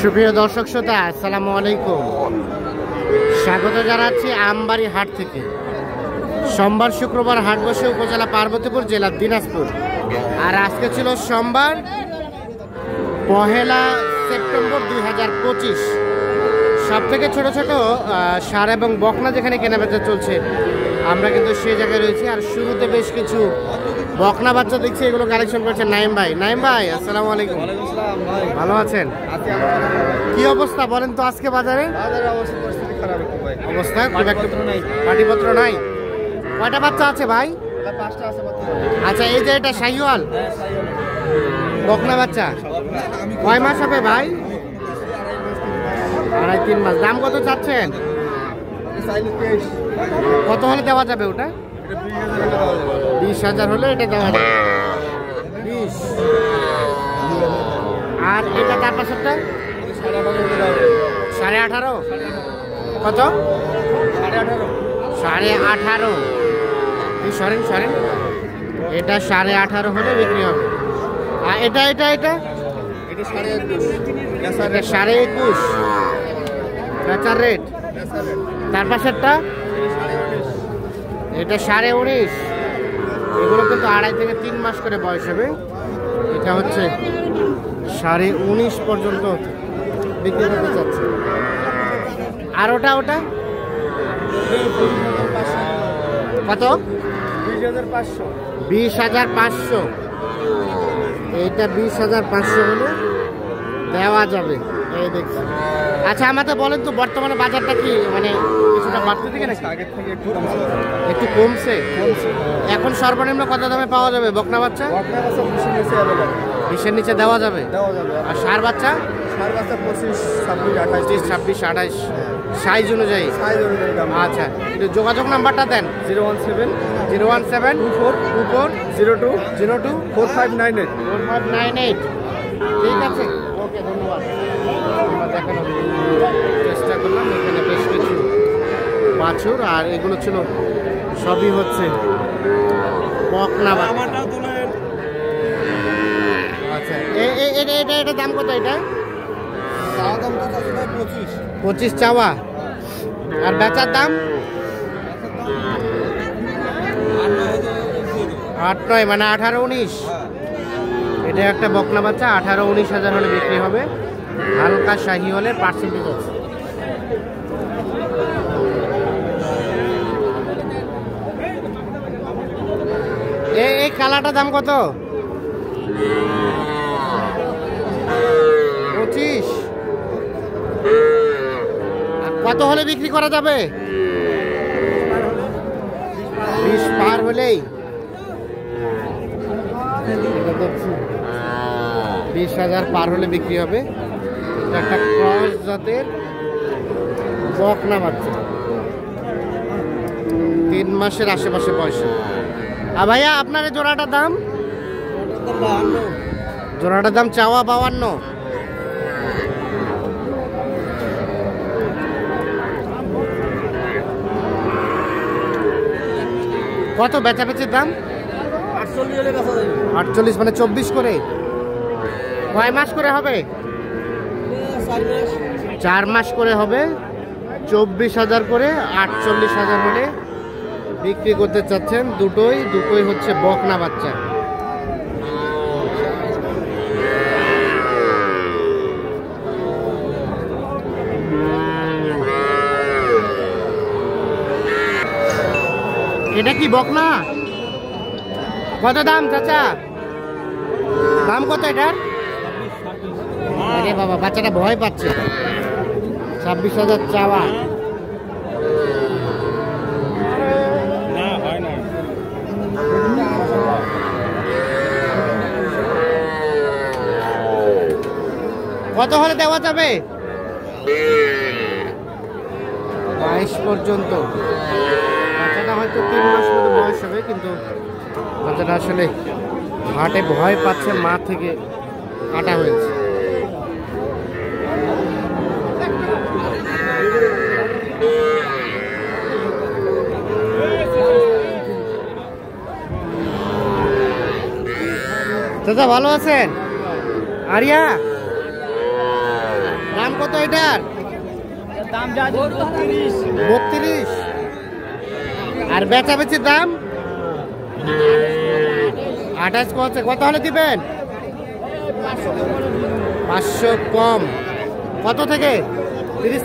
সুপ্রিয় দর্শক শ্রোতা, আসসালামু আলাইকুম। স্বাগত জানাচ্ছি আমবাড়ি হাট থেকে। সোমবার শুক্রবার হাট বসে উপজেলা পার্বতীপুর, জেলা দিনাজপুর। আর আজকে ছিল সোমবার 1 সেপ্টেম্বর 2025। সব থেকে ছোট ছোট ষাঁড় এবং বকনা যেখানে কেনাবেচা চলছে, আমরা কিন্তু সেই জায়গায় রয়েছি। আর শুরুতে বেশ কিছু বকনা বাচ্চা দেখছি, এগুলো কালেকশন করছেন নাইম ভাই। নাইম ভাই, আসসালামু আলাইকুম। ভালো আছেন? কি অবস্থা বলেন তো আজকে বাজারে? অবস্থা খুব একটা পাটিপত্র নাই। কয়টা বাচ্চা আছে ভাই? আচ্ছা, এই যে এটা শাহিওয়াল বকনা বাচ্চা, কয় মাস হবে ভাই? 2.5-3 মাস। দাম কত চাচ্ছেন? কত হলে দেওয়া যাবে ওটা? 20,000 হলে এটা দেওয়া যাবে। 20। আর এটা তার পাশেরটা 18.5। কত? 18.5। সরেন সরেন, এটা 18.5 হলে বিক্রি হবে। আর এটা এটা এটা এটা 21.5 বেচার রেট। তার পাশেরটা এটা 19.5। এগুলো কিন্তু 2.5 থেকে 3 মাস করে বয়স হবে। এটা হচ্ছে 19.5 পর্যন্ত বিক্রি করতে চাচ্ছে। আর ওটা ওটা কত? 20,500। এইটা 20,500 হলে দেওয়া যাবে। এই দেখছি। আচ্ছা, আমাদের বলেন তো বর্তমানে বাজারটা কি, মানে কিছুটা বাড়তে থেকে নাকি আগের থেকে একটু কমছে? এখন সর্বনিম্ন কত দামে পাওয়া যাবে বকনা বাচ্চা? 20-এর নিচে দেওয়া যাবে। আর ষাঁড় বাচ্চা? 25, 26, 28 সাইজ অনুযায়ী। আচ্ছা, একটু যোগাযোগ নাম্বারটা দেন। 017 24 02 4598। ঠিক আছে, ওকে, ধন্যবাদ। আমরা দেখানোর চেষ্টা করলাম। এখানে বেশ কিছু বাছুর, আর এগুলো ছিল সবই হচ্ছে বকনা বাচ্চা। আচ্ছা, এটা দাম কত? এটা 25 চাওয়া। আর বেচার দাম 8-9, মানে 18-19। এটা একটা বকনা বাচ্চা, 18-19,000 হলে বিক্রি হবে। হালকা শাহি হলে পার্সেন্টেজ আছে। এই কালাটার দাম কত? 25। কত হলে বিক্রি করা যাবে? 20 পার হলেই 20,000 পার হলে বিক্রি হবে। এটা একটা ক্রস জাতের বকনা বাচ্চা, 3 মাসের আশেপাশে বয়স। আর ভাইয়া, আপনার জোড়াটার দাম? জোড়াটার দাম চাওয়া 52। কত বেচাবেচির দাম? 48, মানে 24 করে। কয় মাস করে হবে? 4 মাস করে হবে। 24,000 করে, 48,000 হলে বিক্রি করতে চাচ্ছেন। দুটোই হচ্ছে বকনা বাচ্চা। এটা কি বকনা? কত দাম চাচা? দাম কত এটার? আরে বাবা, বাচ্চাটা ভয় পাচ্ছে। 26,000 চাওয়া। কত হলে দেওয়া যাবে? 22 পর্যন্ত। বাচ্চাটা হয়তো 3 মাস মতো বয়স হবে, কিন্তু বাচ্চাটা আসলে হাটে ভয় পাচ্ছে, মা থেকে কাটা হয়েছে। চাচা ভালো আছেন? আরিয়া কত এটার? দাম যা 32। আর বেচাবেচির দাম 28 কত? কত হলে দিবেন? 500 কম। কত থেকে? 30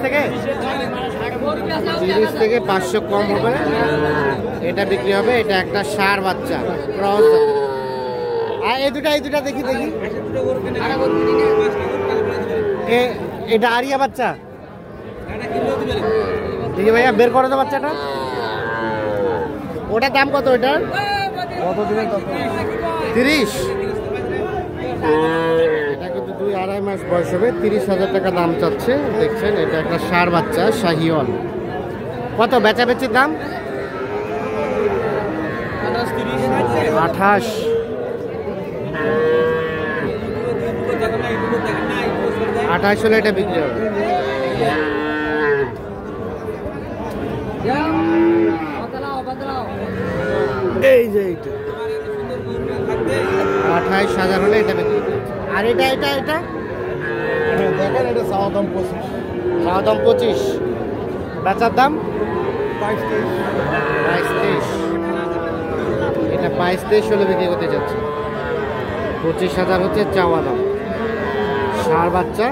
থেকে 500 কম হবে। এটা বিক্রি হবে। এটা একটা ষাঁড় বাচ্চা ক্রস। আর এই দুটা দেখি এটা আরিয়া বাচ্চা। দেখি ভাইয়া বের করে তো বাচ্চাটা। ওটার দাম কত? ওইটার কত দিবেন? 30। এটা কিন্তু 2-2.5 মাস বয়স হবে। 30,000 টাকা দাম চাচ্ছে। দেখছেন এটা একটা ষাঁড় বাচ্চা শাহিওয়াল। কত বেচাবেচির দাম? 28। হলে এটা বিক্রি হবে। এই যে এইটা 28,000 হলে এটা বিক্রি হবে। আর এটা দেখেন এটা চাওয়া দাম 25। চাওয়া দাম 25। বেচার দাম 22-23। এটা 22-23 হলে বিক্রি করতে যাচ্ছে। 25,000 হচ্ছে চাওয়া দাম। ষাঁড় বাচ্চা।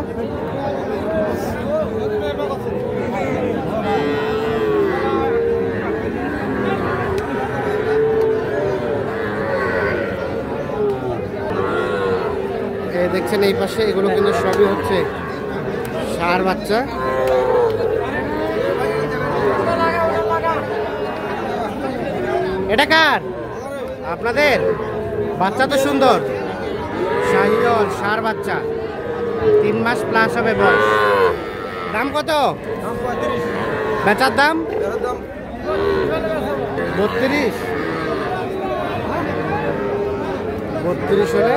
দেখছেন এই পাশে এগুলো কিন্তু সবই হচ্ছে ষাঁড় বাচ্চা। এটা কার? আপনাদের? বাচ্চা তো সুন্দর। শাহিওয়াল ষাঁড় বাচ্চা 3 মাস প্লাস হবে বয়স। দাম কত? বেচার দাম 32। 32 হলে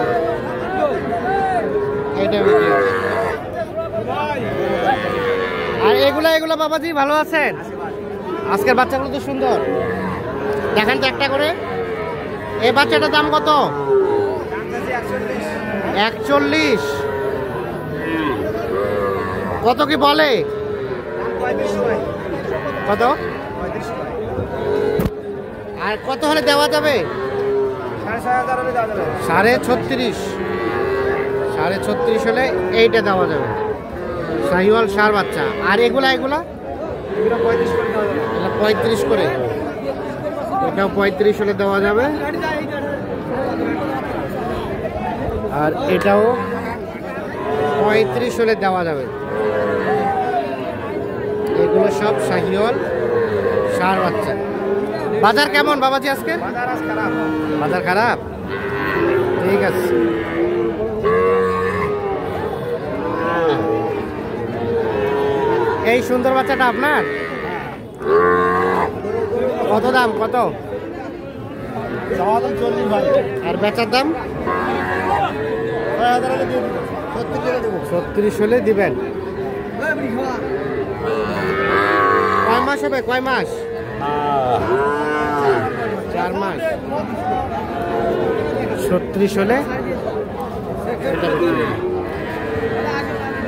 এটা বিক্রি হবে। আর এগুলা বাবাজি ভালো আছেন? আজকের বাচ্চাগুলো তো সুন্দর। দেখেন তো একটা করে। এই বাচ্চাটার দাম কত? 41। কত কি বলে? কত? আর কত হলে দেওয়া যাবে? 36.5। 36.5 হলে এইটা দেওয়া যাবে। শাহিওয়াল ষাঁড় বাচ্চা। আর এগুলা 35 করে। এটাও 35 হলে দেওয়া যাবে। আর এটাও 35 হলে দেওয়া যাবে। এগুলো সব শাহিওয়াল ষাঁড় বাচ্চা। বাজার কেমন বাবাজি আজকে? বাজার খারাপ। ঠিক আছে। এই সুন্দর বাচ্চাটা আপনার? কত দাম? কত? আর বেচার দাম 36 হলে দিবেন। কয় মাস হবে? কয় মাস? 4 মাস। 36 হলে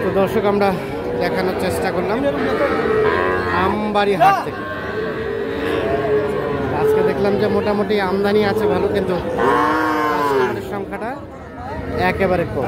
তো দর্শক আমরা দেখানোর চেষ্টা করলাম আমবাড়ি হাট থেকে। আজকে দেখলাম যে মোটামুটি আমদানি আছে ভালো, কিন্তু সংখ্যাটা একেবারে কম।